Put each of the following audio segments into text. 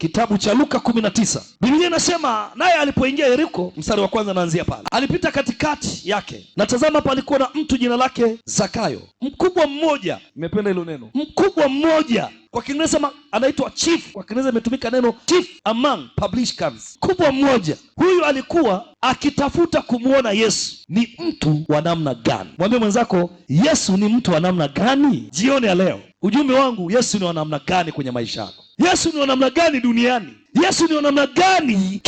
kitabu cha Luka 19. Biblia inasema naye alipoingia Yeriko, mstari wa kwanza naanzia pale, alipita katikati yake, na tazama palikuwa na mtu jina lake Zakayo, mkubwa mmoja. Nimependa hilo neno, mkubwa mmoja. Kwa Kiingereza anaitwa chief, kwa Kiingereza imetumika neno chief among publicans. Kubwa mmoja huyu alikuwa akitafuta kumwona Yesu ni mtu wa namna gani. Mwambie mwenzako, Yesu ni mtu wa namna gani? Jioni ya leo ujumbe wangu, Yesu ni wa namna gani kwenye maisha yako? Yesu ni wa namna gani duniani? Yesu ni wa namna gani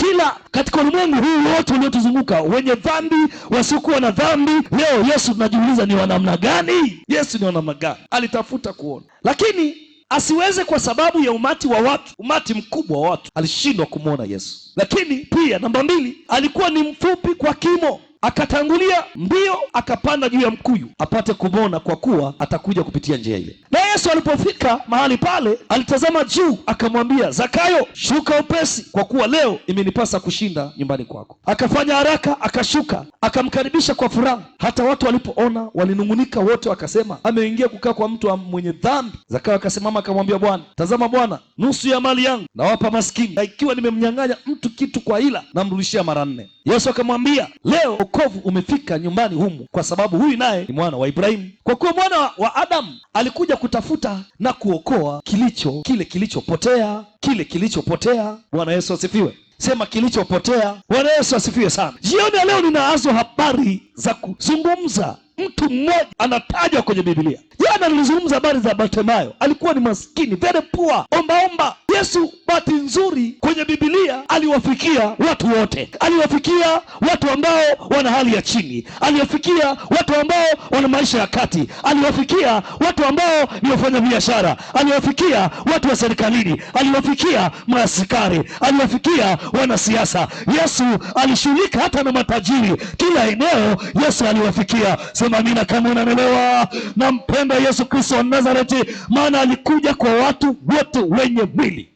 katika ulimwengu huu wote uliotuzunguka, wenye dhambi, wasiokuwa na dhambi? Leo Yesu tunajiuliza ni wa namna gani? Yesu ni wa namna gani? Alitafuta kuona, lakini asiweze kwa sababu ya umati wa watu, umati mkubwa wa watu, alishindwa kumwona Yesu. Lakini pia namba 2, alikuwa ni mfupi kwa kimo, akatangulia mbio akapanda juu ya mkuyu apate kumwona, kwa kuwa atakuja kupitia njia ile. Na Yesu alipofika mahali pale, alitazama juu akamwambia, Zakayo, shuka upesi, kwa kuwa leo imenipasa kushinda nyumbani kwako. Akafanya haraka, akashuka, akamkaribisha kwa furaha. Hata watu walipoona walinung'unika wote, wakasema, ameingia kukaa kwa mtu mwenye dhambi. Zakayo akasimama akamwambia Bwana, tazama Bwana, nusu ya mali yangu nawapa maskini, na ikiwa nimemnyang'anya mtu kitu kwa hila, namrudishia mara 4. Yesu akamwambia, leo wokovu umefika nyumbani humu, kwa sababu huyu naye ni mwana wa Ibrahimu. Kwa kuwa mwana wa Adamu alikuja kutafuta na kuokoa kile kilichopotea. Bwana Yesu asifiwe. Sema kilichopotea. Bwana Yesu asifiwe sana. Jioni ya leo ninazo habari za kuzungumza. Mtu mmoja anatajwa kwenye Biblia. Jana nilizungumza habari za Bartimayo. Alikuwa ni maskini, very poor, ombaomba. Yesu bahati nzuri kwenye Biblia aliwafikia watu wote. Aliwafikia watu ambao wana hali ya chini, aliwafikia watu ambao wana maisha ya kati, aliwafikia watu ambao ni wafanya biashara, aliwafikia watu wa serikalini, aliwafikia maaskari, aliwafikia wanasiasa. Yesu alishughulika hata na matajiri. Kila eneo Yesu aliwafikia. Sema amina kama unanielewa. Nampenda Yesu Kristo wa Nazareti, maana alikuja kwa watu wote wenye mwili.